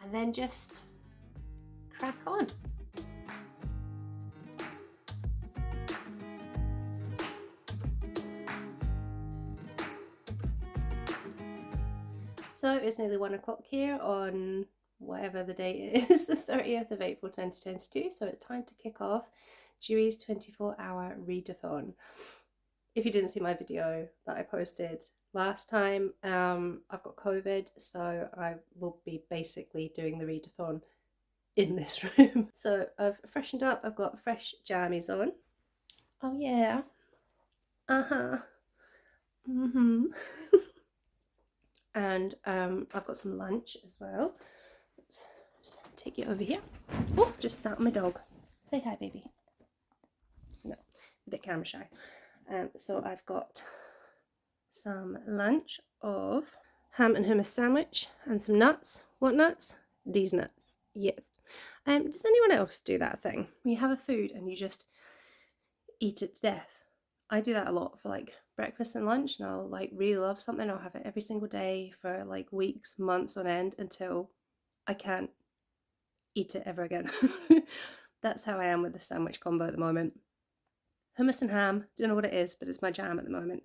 and then just crack on. So it's nearly 1 o'clock here on whatever the date is, the 30th of April 2022. So it's time to kick off Dewey's 24-hour readathon. If you didn't see my video that I posted last time, I've got COVID, so I will be basically doing the readathon in this room. So I've freshened up, I've got fresh jammies on. Oh yeah. And I've got some lunch as well. Let's just take you over here. Oh, just sat on my dog. Say hi, baby. No, a bit camera shy. So I've got some lunch of ham and hummus sandwich and some nuts. What nuts? These nuts. Yes. Does anyone else do that thing? When you have a food and you just eat it to death? I do that a lot for like breakfast and lunch, and I'll like really love something. I'll have it every single day for like weeks, months on end until I can't eat it ever again. That's how I am with the sandwich combo at the moment. Hummus and ham, don't know what it is, but it's my jam at the moment.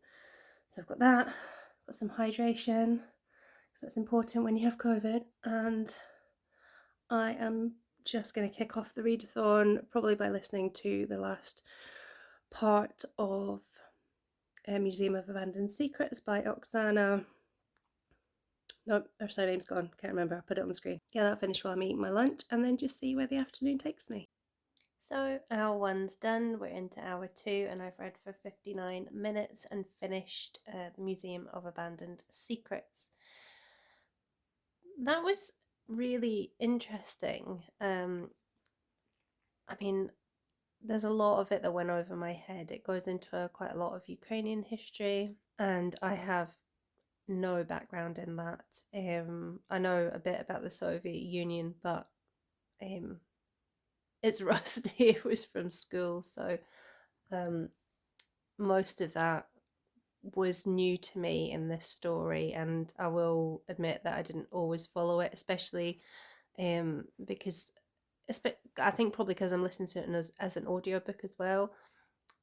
So I've got that, got some hydration, so that's important when you have COVID, and I am just going to kick off the readathon probably by listening to the last part of Museum of Abandoned Secrets by Oksana. Nope, her surname's gone, can't remember, I'll put it on the screen. Yeah, that'll finish while I'm eating my lunch and then just see where the afternoon takes me. So hour 1's done, we're into hour 2 and I've read for 59 minutes and finished the Museum of Abandoned Secrets. That was really interesting. I mean, there's a lot of it that went over my head. It goes into quite a lot of Ukrainian history, and I have no background in that. I know a bit about the Soviet Union, but it's rusty. It was from school, so most of that was new to me in this story, and I will admit that I didn't always follow it, especially because I think probably because I'm listening to it as an audiobook as well.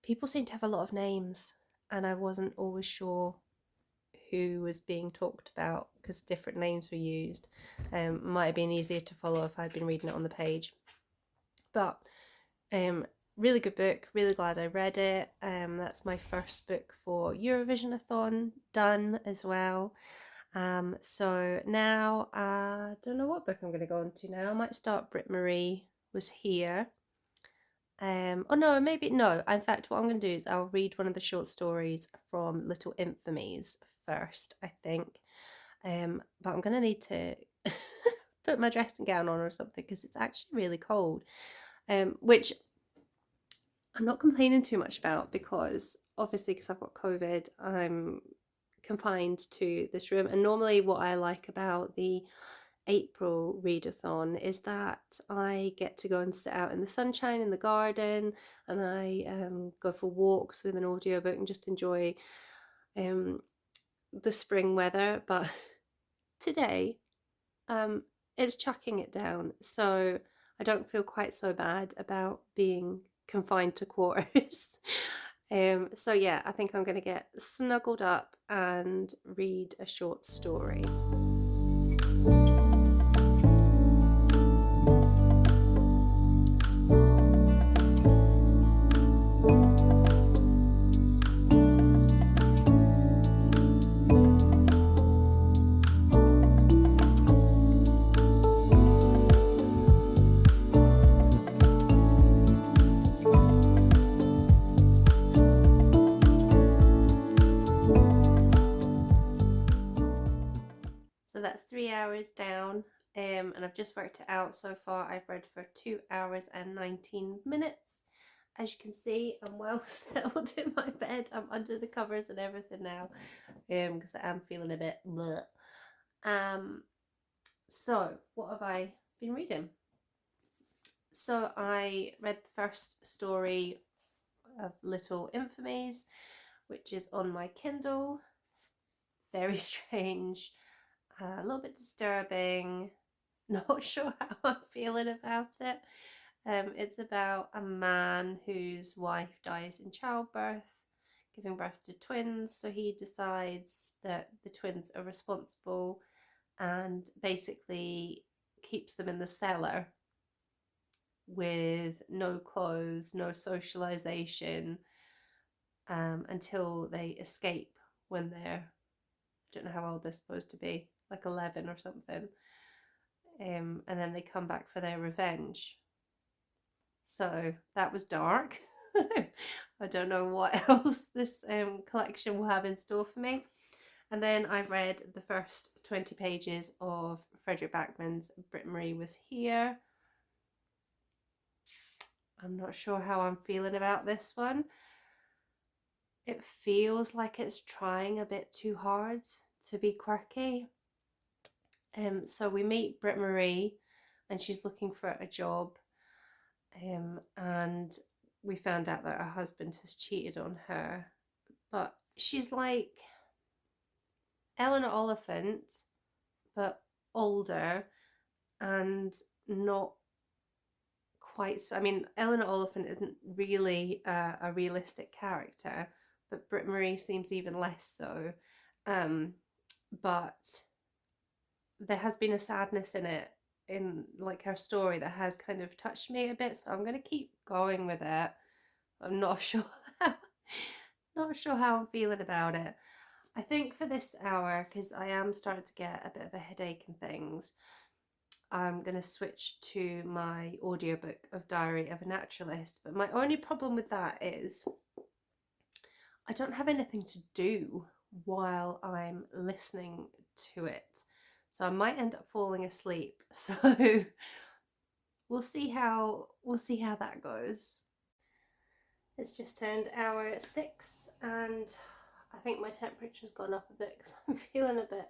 People seem to have a lot of names, and I wasn't always sure who was being talked about because different names were used. Might have been easier to follow if I'd been reading it on the page. But really good book, really glad I read it. That's my first book for Eurovision-a-thon done as well. So now I don't know what book I'm going to go on to now. I might start Britt-Marie was here. Oh no, maybe no. In fact, what I'm going to do is I'll read one of the short stories from Little Infamies first, I think. But I'm going to need to put my dressing gown on or something because it's actually really cold. Which I'm not complaining too much about because obviously because I've got COVID, I'm confined to this room. And normally what I like about the April readathon is that I get to go and sit out in the sunshine in the garden, and I go for walks with an audiobook and just enjoy the spring weather. But today it's chucking it down, so I don't feel quite so bad about being confined to quarters. So yeah, I think I'm going to get snuggled up and read a short story. So that's 3 hours down, and I've just worked it out. So far I've read for 2 hours and 19 minutes. As you can see, I'm well settled in my bed. I'm under the covers and everything now, because I am feeling a bit bleh. So what have I been reading? So I read the first story of Little Infamies, which is on my Kindle. Very strange. A little bit disturbing, not sure how I'm feeling about it. It's about a man whose wife dies in childbirth, giving birth to twins. So he decides that the twins are responsible and basically keeps them in the cellar with no clothes, no socialization, until they escape when they're, I don't know how old they're supposed to be, like 11 or something. And then they come back for their revenge. So that was dark. I don't know what else this collection will have in store for me. And then I read the first 20 pages of Fredrik Backman's Britt-Marie Was Here. I'm not sure how I'm feeling about this one. It feels like it's trying a bit too hard to be quirky. So we meet Britt-Marie and she's looking for a job. And we found out that her husband has cheated on her. But she's like Eleanor Oliphant, but older and not quite so. I mean, Eleanor Oliphant isn't really a realistic character, but Britt-Marie seems even less so. But there has been a sadness in it, in like her story, that has kind of touched me a bit. So I'm going to keep going with it. I'm not sure how I'm feeling about it. I think for this hour, because I am starting to get a bit of a headache and things, I'm going to switch to my audiobook of Diary of a Naturalist. But my only problem with that is I don't have anything to do while I'm listening to it. So I might end up falling asleep. So we'll see how that goes. It's just turned hour 6 and I think my temperature's gone up a bit because I'm feeling a bit.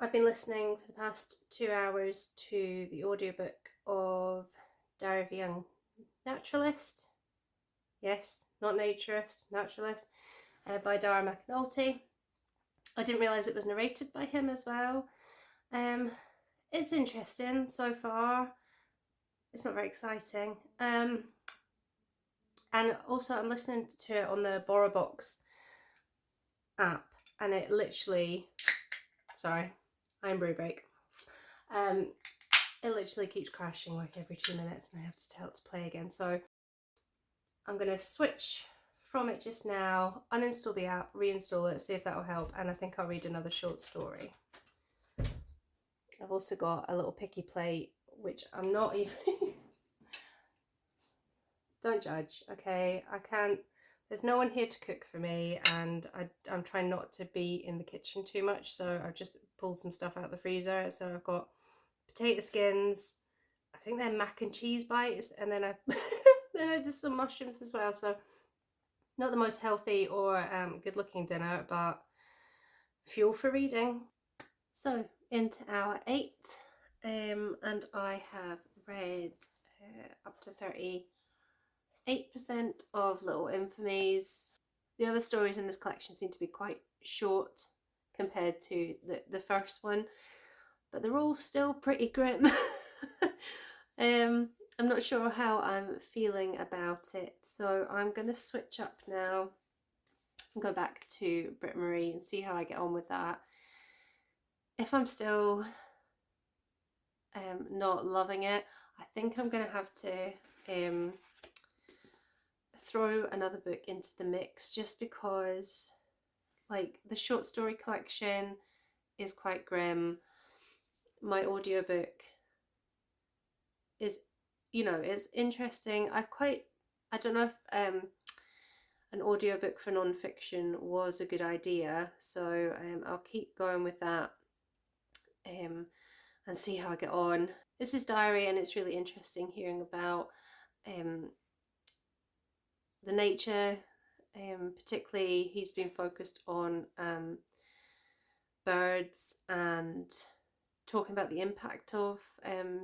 I've been listening for the past 2 hours to the audiobook of Diary of a Young Naturalist. Yes, not naturist, naturalist, by Dara McAnulty. I didn't realise it was narrated by him as well. It's interesting so far. It's not very exciting. And also I'm listening to it on the BorrowBox app, and it literally, sorry, I'm brew break. It literally keeps crashing like every 2 minutes and I have to tell it to play again. So I'm going to switch from it just now, uninstall the app, reinstall it, see if that will help, and I think I'll read another short story. I've also got a little picky plate, which I'm not even... Don't judge, okay? I can't... There's no one here to cook for me, and I'm trying not to be in the kitchen too much, so I've just pulled some stuff out of the freezer. So I've got potato skins, I think they're mac and cheese bites, and then I then I did some mushrooms as well. So not the most healthy or good looking dinner, but fuel for reading. So into hour 8, and I have read up to 38% of Little Infamies. The other stories in this collection seem to be quite short compared to the first one, but they're all still pretty grim. I'm not sure how I'm feeling about it, so I'm going to switch up now and go back to Britt-Marie and see how I get on with that. If I'm still not loving it, I think I'm going to have to throw another book into the mix, just because like the short story collection is quite grim. My audiobook is, it's interesting. I don't know if an audiobook for non-fiction was a good idea, so I'll keep going with that and see how I get on. This is Diary, and it's really interesting hearing about the nature, particularly he's been focused on birds and talking about the impact of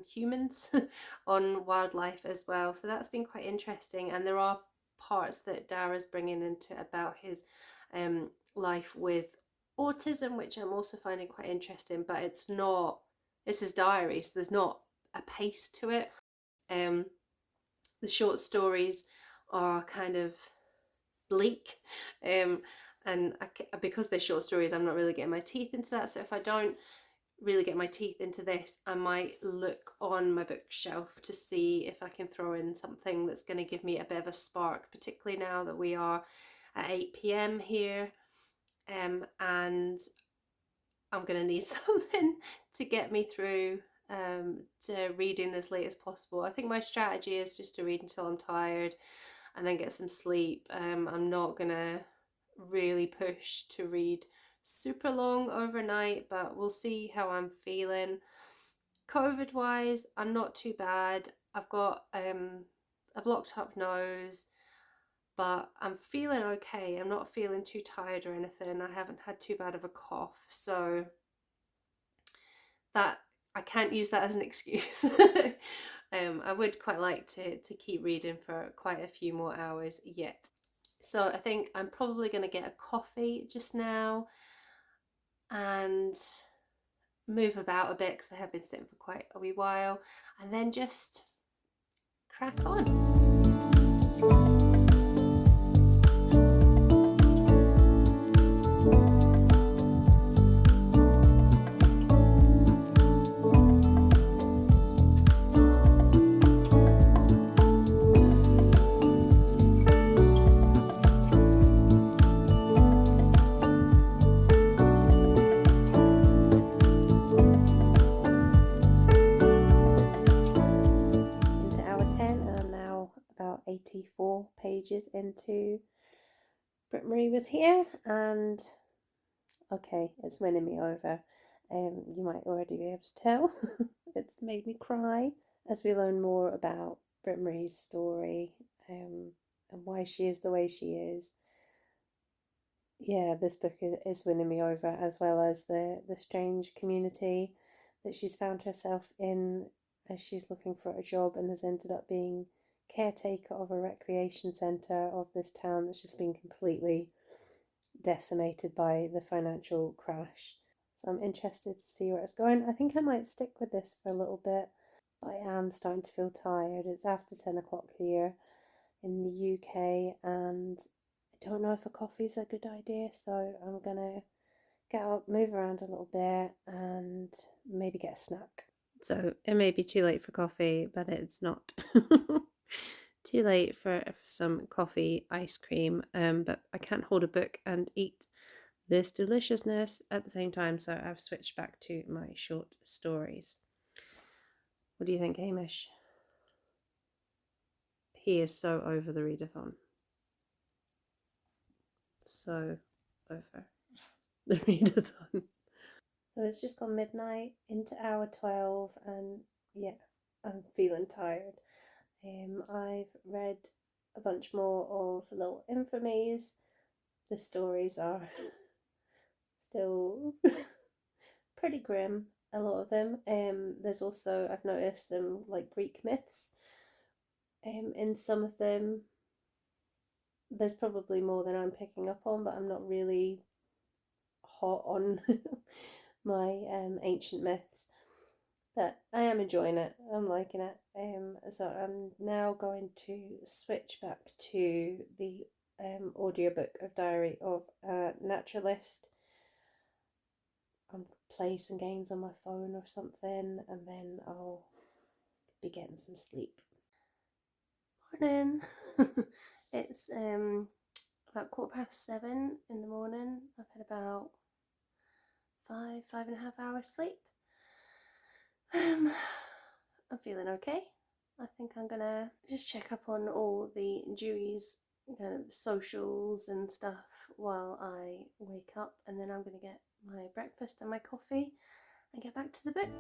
humans on wildlife as well. So that's been quite interesting, and there are parts that Dara's bringing into about his life with autism, which I'm also finding quite interesting, but it's not, this is diary, so there's not a pace to it. The short stories are kind of bleak, and because they're short stories, I'm not really getting my teeth into that. So if I don't really get my teeth into this, I might look on my bookshelf to see if I can throw in something that's going to give me a bit of a spark, particularly now that we are at 8 p.m. here, and I'm going to need something to get me through to reading as late as possible. I think my strategy is just to read until I'm tired and then get some sleep. I'm not going to really push to read super long overnight, but we'll see how I'm feeling. COVID wise, I'm not too bad. I've got a blocked up nose, but I'm feeling okay. I'm not feeling too tired or anything. I haven't had too bad of a cough, so that I can't use that as an excuse. I would quite like to keep reading for quite a few more hours yet. So I think I'm probably going to get a coffee just now and move about a bit because I have been sitting for quite a wee while, and then just crack on. About 84 pages into Britt-Marie was here, and okay, it's winning me over. You might already be able to tell. It's made me cry as we learn more about Britt-Marie's story, and why she is the way she is. Yeah, this book is winning me over, as well as the strange community that she's found herself in as she's looking for a job and has ended up being caretaker of a recreation centre of this town that's just been completely decimated by the financial crash. So I'm interested to see where it's going. I think I might stick with this for a little bit, but I am starting to feel tired. It's after 10 o'clock here in the UK, and I don't know if a coffee's a good idea, so I'm gonna get up, move around a little bit, and maybe get a snack. So it may be too late for coffee, but it's not. Too late for some coffee, ice cream, but I can't hold a book and eat this deliciousness at the same time, so I've switched back to my short stories. What do you think, Hamish? He is so over the readathon. So over the readathon. So it's just gone midnight into hour 12, and yeah, I'm feeling tired. I've read a bunch more of little Infamies. The stories are still pretty grim, a lot of them. There's also, I've noticed some like Greek myths in some of them. There's probably more than I'm picking up on, but I'm not really hot on my ancient myths. But I am enjoying it. I'm liking it. So I'm now going to switch back to the audiobook of Diary of a Naturalist. I'll play some games on my phone or something, and then I'll be getting some sleep. Morning. It's about 7:15 in the morning. I've had about 5.5 hours sleep. I'm feeling okay. I think I'm gonna just check up on all the Dewey's kind of socials and stuff while I wake up, and then I'm gonna get my breakfast and my coffee and get back to the books.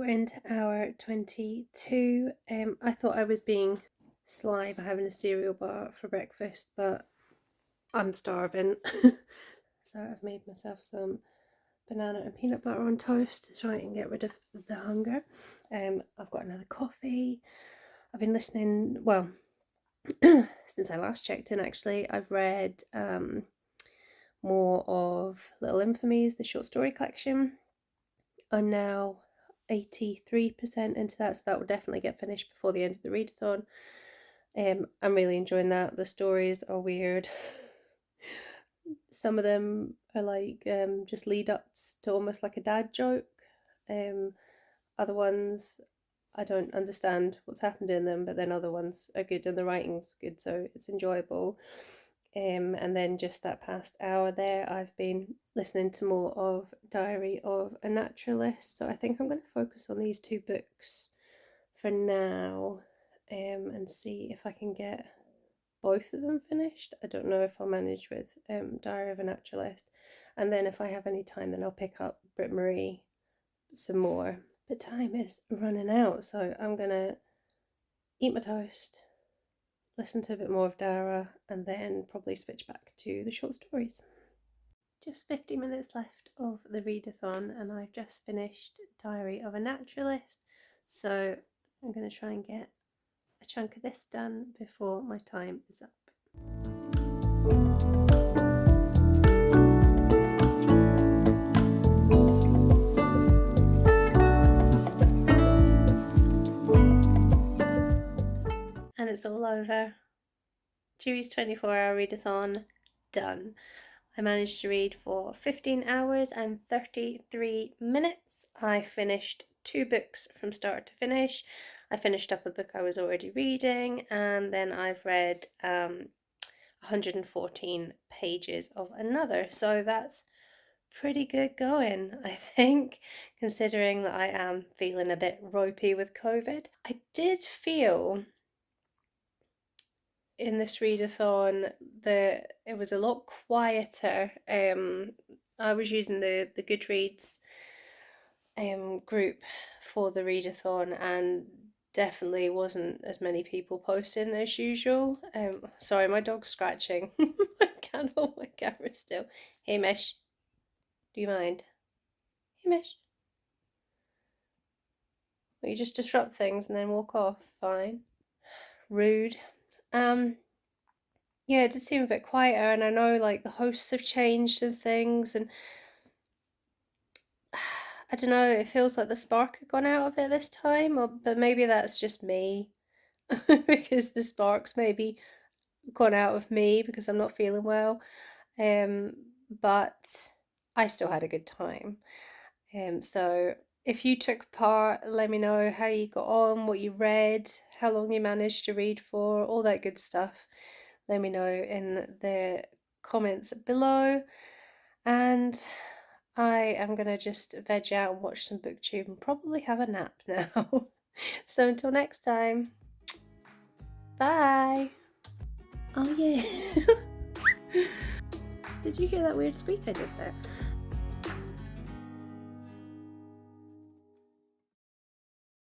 Into hour 22. I thought I was being sly by having a cereal bar for breakfast, but I'm starving. So I've made myself some banana and peanut butter on toast to try and get rid of the hunger. I've got another coffee. I've been listening, well, since I last checked in actually, I've read more of Little Infamies, the short story collection. I'm now 83% into that, so that will definitely get finished before the end of the readathon. I'm really enjoying that. The stories are weird. Some of them are like just lead ups to almost like a dad joke. Other ones, I don't understand what's happened in them, but then other ones are good and the writing's good, so it's enjoyable. And then just that past hour there, I've been listening to more of Diary of a Naturalist. So I think I'm going to focus on these two books for now, and see if I can get both of them finished. I don't know if I'll manage with Diary of a Naturalist. And then if I have any time, then I'll pick up Britt-Marie some more. But time is running out, so I'm going to eat my toast, listen to a bit more of Dara, and then probably switch back to the short stories. Just 50 minutes left of the readathon, and I've just finished Diary of a Naturalist, so I'm going to try and get a chunk of this done before my time is up. And it's all over. Dewey's 24-hour readathon done. I managed to read for 15 hours and 33 minutes. I finished 2 books from start to finish. I finished up a book I was already reading, and then I've read 114 pages of another. So that's pretty good going, I think, considering that I am feeling a bit ropey with COVID. I did feel in this readathon that it was a lot quieter. I was using the Goodreads group for the readathon, and definitely wasn't as many people posting as usual. Sorry, my dog's scratching. I can't hold my camera still. Hey Mish, do you mind? Hey Mish. Will you just disrupt things and then walk off? Fine. Rude. Yeah, it did seem a bit quieter, and I know like the hosts have changed and things, and I don't know, it feels like the spark had gone out of it this time, but maybe that's just me because the spark's maybe gone out of me because I'm not feeling well. But I still had a good time. So if you took part, let me know how you got on, what you read, how long you managed to read for, all that good stuff. Let me know in the comments below. And I am going to just veg out and watch some booktube and probably have a nap now. So until next time, bye! Oh yeah! Did you hear that weird squeak I did there?